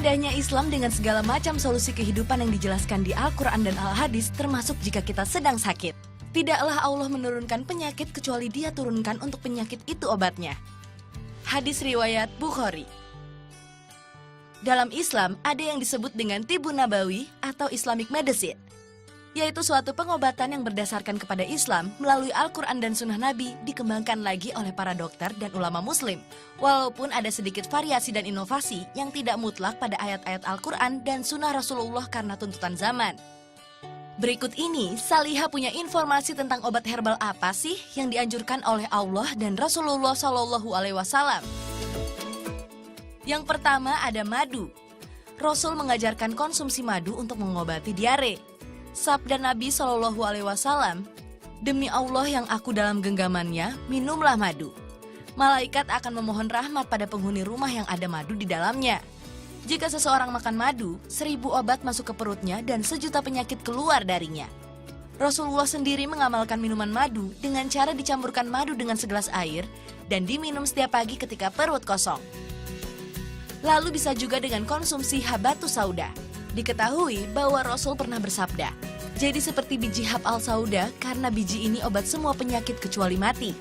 Indahnya Islam dengan segala macam solusi kehidupan yang dijelaskan di Al-Quran dan Al-Hadis, termasuk jika kita sedang sakit. Tidaklah Allah menurunkan penyakit kecuali Dia turunkan untuk penyakit itu obatnya. Hadis riwayat Bukhari. Dalam Islam ada yang disebut dengan Tibun Nabawi atau Islamic Medicine, yaitu suatu pengobatan yang berdasarkan kepada Islam melalui Al-Quran dan Sunnah Nabi dikembangkan lagi oleh para dokter dan ulama Muslim. Walaupun ada sedikit variasi dan inovasi yang tidak mutlak pada ayat-ayat Al-Quran dan Sunnah Rasulullah karena tuntutan zaman. Berikut ini, Salihah punya informasi tentang obat herbal apa sih yang dianjurkan oleh Allah dan Rasulullah SAW. Yang pertama ada madu. Rasul mengajarkan konsumsi madu untuk mengobati diare. Sabda Nabi SAW, "Demi Allah yang aku dalam genggamannya, minumlah madu. Malaikat akan memohon rahmat pada penghuni rumah yang ada madu di dalamnya. Jika seseorang makan madu, 1000 obat masuk ke perutnya dan 1.000.000 penyakit keluar darinya." Rasulullah sendiri mengamalkan minuman madu dengan cara dicampurkan madu dengan segelas air dan diminum setiap pagi ketika perut kosong. Lalu bisa juga dengan konsumsi habatus sauda. Diketahui bahwa Rasul pernah bersabda, "Jadi seperti biji hab al-sauda karena biji ini obat semua penyakit kecuali mati."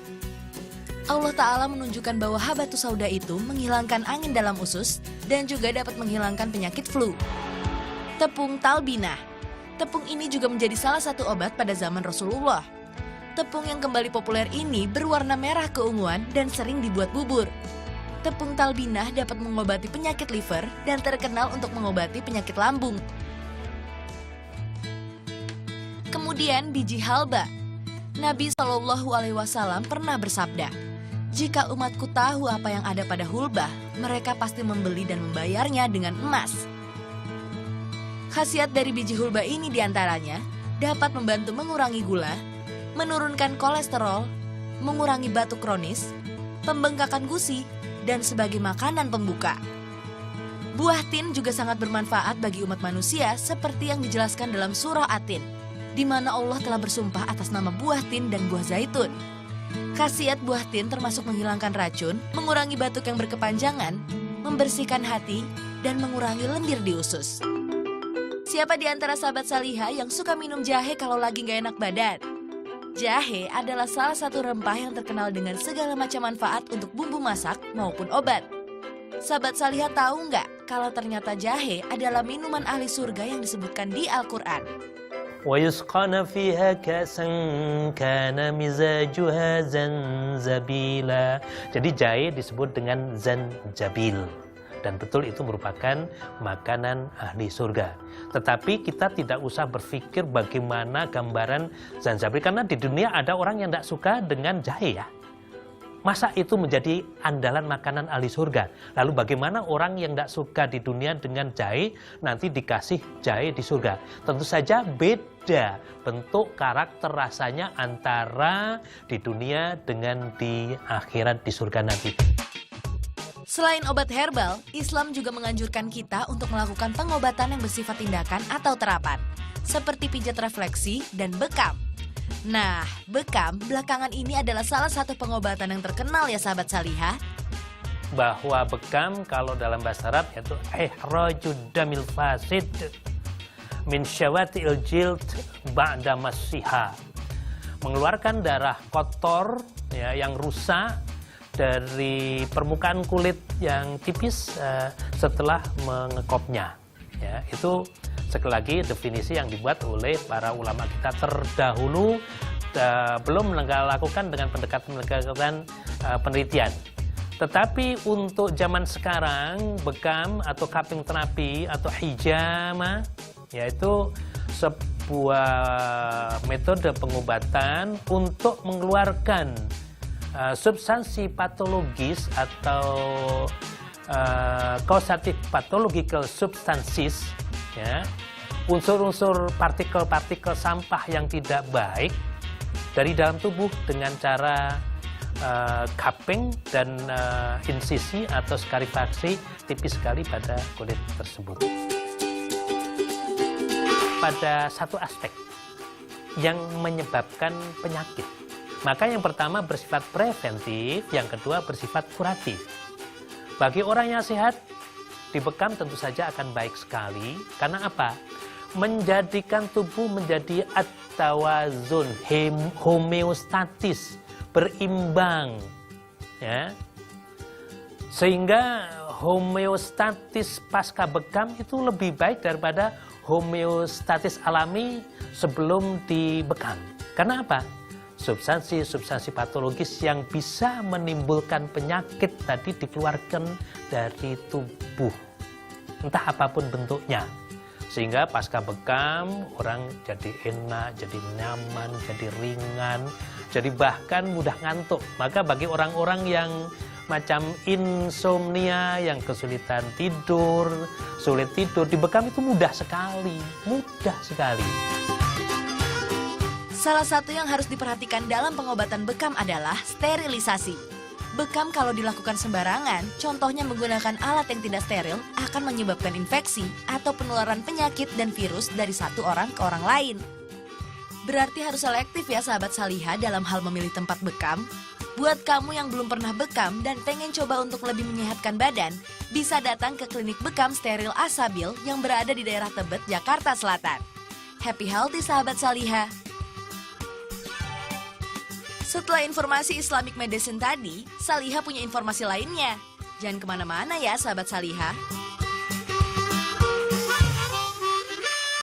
Allah Ta'ala menunjukkan bahwa habatus sauda itu menghilangkan angin dalam usus dan juga dapat menghilangkan penyakit flu. Tepung talbinah. Tepung ini juga menjadi salah satu obat pada zaman Rasulullah. Tepung yang kembali populer ini berwarna merah keunguan dan sering dibuat bubur. Tepung talbinah dapat mengobati penyakit liver dan terkenal untuk mengobati penyakit lambung. Kemudian biji halba. Nabi SAW pernah bersabda, "Jika umatku tahu apa yang ada pada hulbah, mereka pasti membeli dan membayarnya dengan emas." Khasiat dari biji hulba ini diantaranya dapat membantu mengurangi gula, menurunkan kolesterol, mengurangi batuk kronis, pembengkakan gusi, dan sebagai makanan pembuka. Buah tin juga sangat bermanfaat bagi umat manusia seperti yang dijelaskan dalam surah At-Tin, di mana Allah telah bersumpah atas nama buah tin dan buah zaitun. Khasiat buah tin termasuk menghilangkan racun, mengurangi batuk yang berkepanjangan, membersihkan hati, dan mengurangi lendir di usus. Siapa di antara sahabat Salihah yang suka minum jahe kalau lagi gak enak badan? Jahe adalah salah satu rempah yang terkenal dengan segala macam manfaat untuk bumbu masak maupun obat. Sahabat Salihah tahu nggak kalau ternyata jahe adalah minuman ahli surga yang disebutkan di Al-Quran? وَيُسْقَنَ فِيهَا كَأْسًا كَانَ مِزَاجُهَا زَنْجَبِيلًا. Jadi jahe disebut dengan zanjabil. Dan betul itu merupakan makanan ahli surga. Tetapi kita tidak usah berpikir bagaimana gambaran zanjabil. Karena di dunia ada orang yang tidak suka dengan jahe ya. Masa itu menjadi andalan makanan ahli surga? Lalu bagaimana orang yang tidak suka di dunia dengan jahe nanti dikasih jahe di surga? Tentu saja beda bentuk karakter rasanya antara di dunia dengan di akhirat di surga nanti. Selain obat herbal, Islam juga menganjurkan kita untuk melakukan pengobatan yang bersifat tindakan atau terapan, seperti pijat refleksi dan bekam. Nah, bekam belakangan ini adalah salah satu pengobatan yang terkenal ya sahabat Salihah. Bahwa bekam kalau dalam bahasa Arab yaitu ihrajud damil fasid min syawatil jild ba'da masiha. Mengeluarkan darah kotor ya, yang rusak dari permukaan kulit yang tipis setelah mengekopnya. Ya, itu sekali lagi definisi yang dibuat oleh para ulama kita terdahulu, belum melakukan dengan pendekatan penelitian. Tetapi untuk zaman sekarang, bekam atau cupping terapi atau hijama, yaitu sebuah metode pengobatan untuk mengeluarkan substansi patologis atau causative pathological substances, ya, unsur-unsur partikel-partikel sampah yang tidak baik dari dalam tubuh dengan cara cupping dan insisi atau skarifaksi tipis sekali pada kulit tersebut. Pada satu aspek yang menyebabkan penyakit, maka yang pertama bersifat preventif, yang kedua bersifat kuratif. Bagi orang yang sehat, Dibekam tentu saja akan baik sekali. Karena apa? Menjadikan tubuh menjadi at-tawazun, homeostatis, berimbang. Ya. Sehingga homeostatis pasca bekam itu lebih baik daripada homeostatis alami sebelum dibekam. Karena apa? Substansi-substansi patologis yang bisa menimbulkan penyakit tadi dikeluarkan dari tubuh. Entah apapun bentuknya. Sehingga pasca bekam orang jadi enak, jadi nyaman, jadi ringan, jadi bahkan mudah ngantuk. Maka bagi orang-orang yang macam insomnia, yang kesulitan tidur, sulit tidur, dibekam itu mudah sekali, mudah sekali. Salah satu yang harus diperhatikan dalam pengobatan bekam adalah sterilisasi. Bekam kalau dilakukan sembarangan, contohnya menggunakan alat yang tidak steril, akan menyebabkan infeksi atau penularan penyakit dan virus dari satu orang ke orang lain. Berarti harus selektif ya sahabat Salihah dalam hal memilih tempat bekam. Buat kamu yang belum pernah bekam dan pengen coba untuk lebih menyehatkan badan, bisa datang ke klinik bekam steril Asabil yang berada di daerah Tebet, Jakarta Selatan. Happy healthy sahabat Salihah. Setelah informasi Islamic Medicine tadi, Salihah punya informasi lainnya. Jangan kemana-mana ya sahabat Salihah.